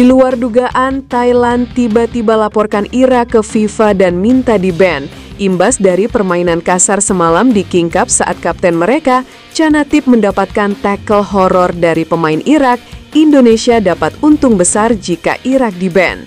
Di luar dugaan, Thailand tiba-tiba laporkan Irak ke FIFA dan minta di-ban. Imbas dari permainan kasar semalam di King Cup saat kapten mereka, Canatip mendapatkan tackle horor dari pemain Irak, Indonesia dapat untung besar jika Irak di-ban.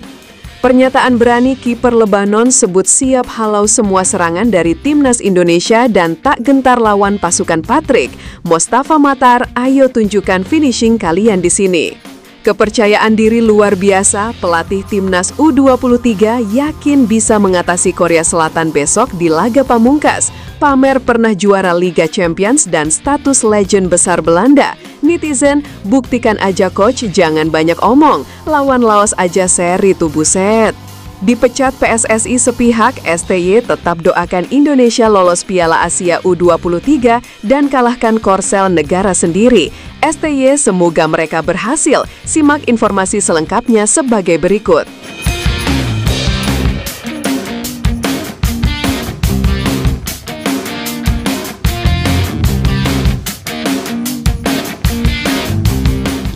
Pernyataan berani kiper Lebanon sebut siap halau semua serangan dari timnas Indonesia dan tak gentar lawan pasukan Patrick. Mostafa Matar, ayo tunjukkan finishing kalian di sini. Kepercayaan diri luar biasa, pelatih timnas U23 yakin bisa mengatasi Korea Selatan besok di laga pamungkas. Pamer pernah juara Liga Champions dan status legend besar Belanda. Netizen, buktikan aja coach, jangan banyak omong. Lawan Laos aja seri tuh buset. Dipecat PSSI sepihak, STY tetap doakan Indonesia lolos Piala Asia U23 dan kalahkan Korsel negara sendiri. STY semoga mereka berhasil. Simak informasi selengkapnya sebagai berikut.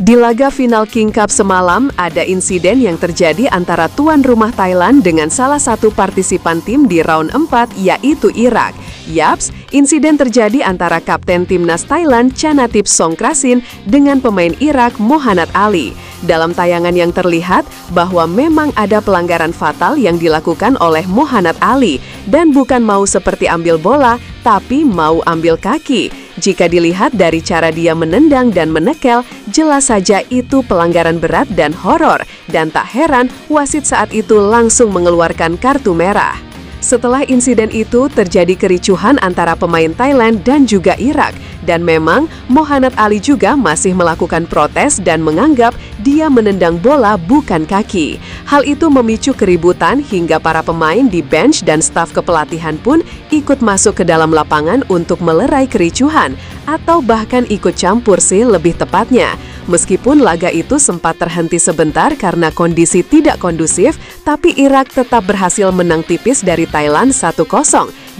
Di laga final King Cup semalam, ada insiden yang terjadi antara tuan rumah Thailand dengan salah satu partisipan tim di round 4, yaitu Irak. Yaps, insiden terjadi antara kapten timnas Thailand Canatip Songkrasin dengan pemain Irak Mohanad Ali. Dalam tayangan yang terlihat bahwa memang ada pelanggaran fatal yang dilakukan oleh Mohanad Ali dan bukan mau seperti ambil bola, tapi mau ambil kaki. Jika dilihat dari cara dia menendang dan menekel, jelas saja itu pelanggaran berat dan horor, dan tak heran wasit saat itu langsung mengeluarkan kartu merah. Setelah insiden itu, terjadi kericuhan antara pemain Thailand dan juga Irak, dan memang Mohanad Ali juga masih melakukan protes dan menganggap dia menendang bola bukan kaki. Hal itu memicu keributan hingga para pemain di bench dan staf kepelatihan pun ikut masuk ke dalam lapangan untuk melerai kericuhan, atau bahkan ikut campur sih lebih tepatnya. Meskipun laga itu sempat terhenti sebentar karena kondisi tidak kondusif, tapi Irak tetap berhasil menang tipis dari Thailand 1-0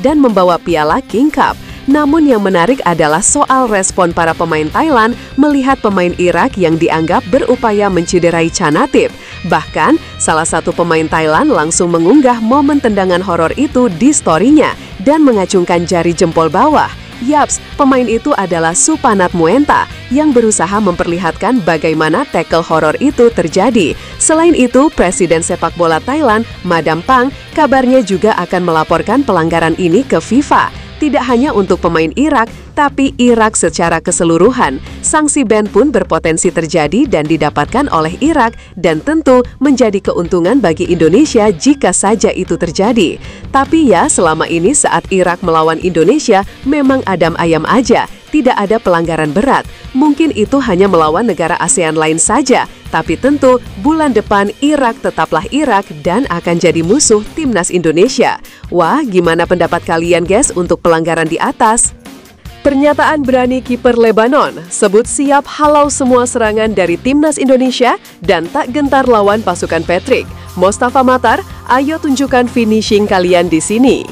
dan membawa piala King Cup. Namun yang menarik adalah soal respon para pemain Thailand melihat pemain Irak yang dianggap berupaya mencederai Canatip. Bahkan, salah satu pemain Thailand langsung mengunggah momen tendangan horor itu di story-nya dan mengacungkan jari jempol bawah. Yaps, pemain itu adalah Supanat Muenta yang berusaha memperlihatkan bagaimana tackle horor itu terjadi. Selain itu, Presiden sepak bola Thailand, Madam Pang, kabarnya juga akan melaporkan pelanggaran ini ke FIFA. Tidak hanya untuk pemain Irak, tapi Irak secara keseluruhan. Sanksi ban pun berpotensi terjadi dan didapatkan oleh Irak dan tentu menjadi keuntungan bagi Indonesia jika saja itu terjadi. Tapi ya, selama ini saat Irak melawan Indonesia memang adem ayam aja, tidak ada pelanggaran berat. Mungkin itu hanya melawan negara ASEAN lain saja, tapi tentu bulan depan Irak tetaplah Irak dan akan jadi musuh timnas Indonesia. Wah, gimana pendapat kalian guys untuk pelanggaran di atas? Pernyataan berani kiper Lebanon sebut siap halau semua serangan dari timnas Indonesia dan tak gentar lawan pasukan Patrick. Mostafa Matar, ayo tunjukkan finishing kalian di sini.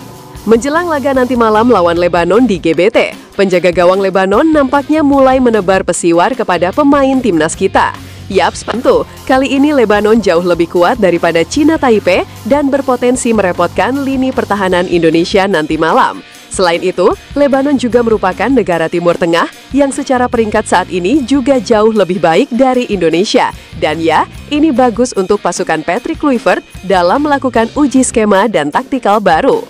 Menjelang laga nanti malam lawan Lebanon di GBT, penjaga gawang Lebanon nampaknya mulai menebar pesiwar kepada pemain timnas kita. Yaps, tentu, kali ini Lebanon jauh lebih kuat daripada Cina Taipei dan berpotensi merepotkan lini pertahanan Indonesia nanti malam. Selain itu, Lebanon juga merupakan negara Timur Tengah yang secara peringkat saat ini juga jauh lebih baik dari Indonesia. Dan ya, ini bagus untuk pasukan Patrick Kluivert dalam melakukan uji skema dan taktikal baru.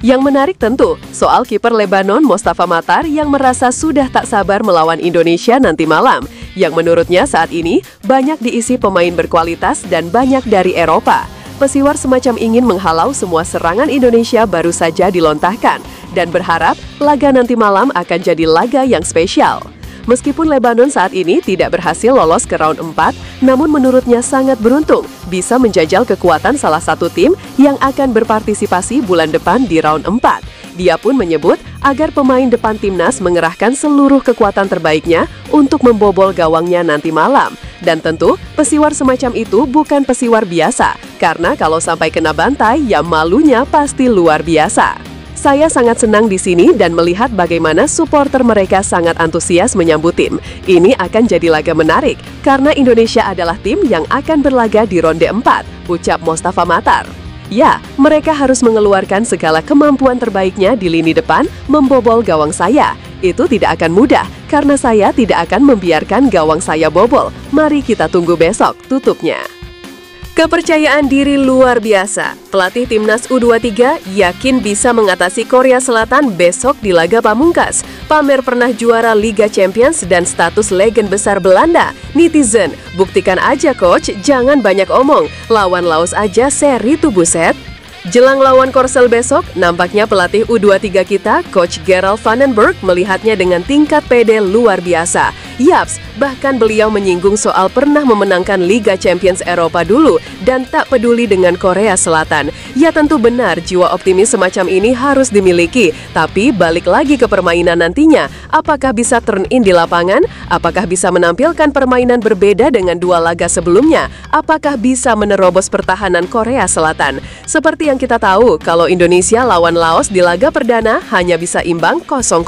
Yang menarik tentu, soal kiper Lebanon Mostafa Matar yang merasa sudah tak sabar melawan Indonesia nanti malam, yang menurutnya saat ini banyak diisi pemain berkualitas dan banyak dari Eropa. Pesiwar semacam ingin menghalau semua serangan Indonesia baru saja dilontarkan, dan berharap laga nanti malam akan jadi laga yang spesial. Meskipun Lebanon saat ini tidak berhasil lolos ke round 4, namun menurutnya sangat beruntung bisa menjajal kekuatan salah satu tim yang akan berpartisipasi bulan depan di round 4. Dia pun menyebut agar pemain depan timnas mengerahkan seluruh kekuatan terbaiknya untuk membobol gawangnya nanti malam. Dan tentu, pesiwar semacam itu bukan pesiwar biasa, karena kalau sampai kena bantai, ya malunya pasti luar biasa. Saya sangat senang di sini dan melihat bagaimana supporter mereka sangat antusias menyambut tim. Ini akan jadi laga menarik, karena Indonesia adalah tim yang akan berlaga di ronde 4, ucap Mostafa Matar. Ya, mereka harus mengeluarkan segala kemampuan terbaiknya di lini depan, membobol gawang saya. Itu tidak akan mudah, karena saya tidak akan membiarkan gawang saya bobol. Mari kita tunggu besok, tutupnya. Kepercayaan diri luar biasa. Pelatih Timnas U23 yakin bisa mengatasi Korea Selatan besok di laga pamungkas. Pamer pernah juara Liga Champions dan status legend besar Belanda. Netizen, buktikan aja coach, jangan banyak omong. Lawan Laos aja seri tuh buset. Jelang lawan Korsel besok, nampaknya pelatih U23 kita, Coach Gerald Vandenberg, melihatnya dengan tingkat pede luar biasa. Yaps, bahkan beliau menyinggung soal pernah memenangkan Liga Champions Eropa dulu dan tak peduli dengan Korea Selatan. Ya tentu benar, jiwa optimis semacam ini harus dimiliki. Tapi balik lagi ke permainan nantinya, apakah bisa turn in di lapangan? Apakah bisa menampilkan permainan berbeda dengan dua laga sebelumnya? Apakah bisa menerobos pertahanan Korea Selatan? Seperti yang kita tahu, kalau Indonesia lawan Laos di laga perdana hanya bisa imbang 0-0.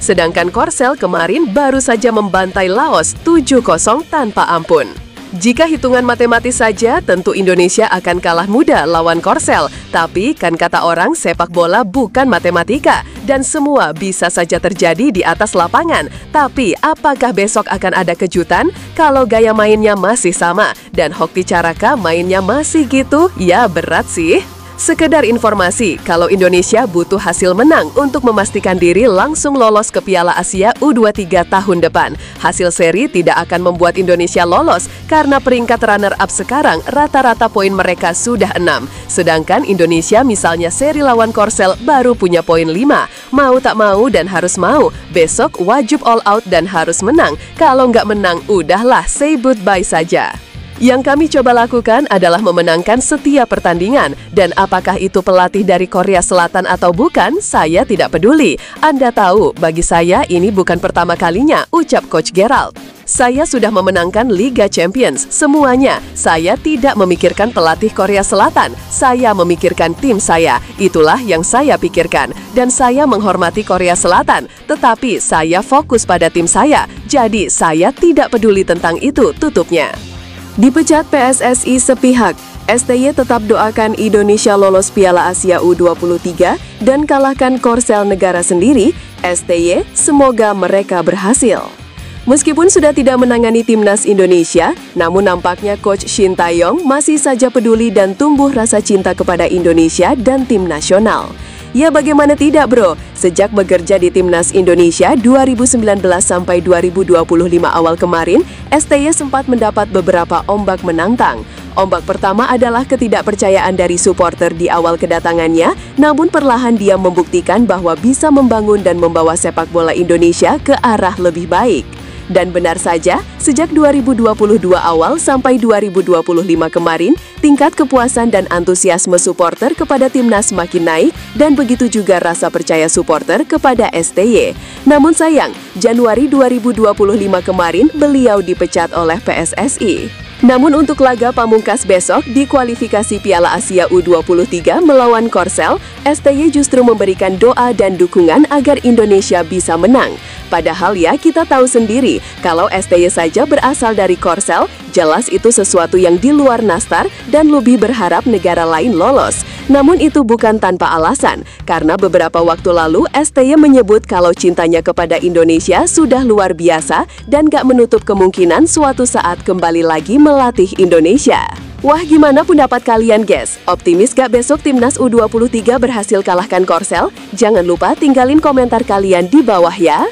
Sedangkan Korsel kemarin baru saja membantai Laos 7-0 tanpa ampun. Jika hitungan matematis saja, tentu Indonesia akan kalah mudah lawan Korsel. Tapi kan kata orang, sepak bola bukan matematika dan semua bisa saja terjadi di atas lapangan. Tapi apakah besok akan ada kejutan kalau gaya mainnya masih sama dan Hoki Caraka mainnya masih gitu? Ya berat sih. Sekedar informasi, kalau Indonesia butuh hasil menang untuk memastikan diri langsung lolos ke Piala Asia U23 tahun depan. Hasil seri tidak akan membuat Indonesia lolos karena peringkat runner-up sekarang rata-rata poin mereka sudah 6. Sedangkan Indonesia misalnya seri lawan Korsel baru punya poin 5. Mau tak mau dan harus mau, besok wajib all out dan harus menang. Kalau nggak menang, udahlah say goodbye saja. Yang kami coba lakukan adalah memenangkan setiap pertandingan. Dan apakah itu pelatih dari Korea Selatan atau bukan, saya tidak peduli. Anda tahu, bagi saya ini bukan pertama kalinya, ucap Coach Gerald. Saya sudah memenangkan Liga Champions, semuanya. Saya tidak memikirkan pelatih Korea Selatan, saya memikirkan tim saya. Itulah yang saya pikirkan. Dan saya menghormati Korea Selatan, tetapi saya fokus pada tim saya. Jadi saya tidak peduli tentang itu, tutupnya. Dipecat PSSI sepihak, STY tetap doakan Indonesia lolos Piala Asia U23 dan kalahkan Korsel negara sendiri. STY, semoga mereka berhasil. Meskipun sudah tidak menangani timnas Indonesia, namun nampaknya Coach Shin Tae-yong masih saja peduli dan tumbuh rasa cinta kepada Indonesia dan tim nasional. Ya bagaimana tidak bro, sejak bekerja di Timnas Indonesia 2019 sampai 2025 awal kemarin, STY sempat mendapat beberapa ombak menantang. Ombak pertama adalah ketidakpercayaan dari supporter di awal kedatangannya, namun perlahan dia membuktikan bahwa bisa membangun dan membawa sepak bola Indonesia ke arah lebih baik. Dan benar saja, sejak 2022 awal sampai 2025 kemarin, tingkat kepuasan dan antusiasme supporter kepada timnas makin naik dan begitu juga rasa percaya supporter kepada STY. Namun sayang, Januari 2025 kemarin beliau dipecat oleh PSSI. Namun untuk laga pamungkas besok di kualifikasi Piala Asia U23 melawan Korsel, STY justru memberikan doa dan dukungan agar Indonesia bisa menang. Padahal ya kita tahu sendiri, kalau STY saja berasal dari Korsel, jelas itu sesuatu yang di luar nastar dan lebih berharap negara lain lolos. Namun itu bukan tanpa alasan, karena beberapa waktu lalu STY menyebut kalau cintanya kepada Indonesia sudah luar biasa dan gak menutup kemungkinan suatu saat kembali lagi melatih Indonesia. Wah gimana pendapat kalian guys? Optimis gak besok timnas U23 berhasil kalahkan Korsel? Jangan lupa tinggalin komentar kalian di bawah ya.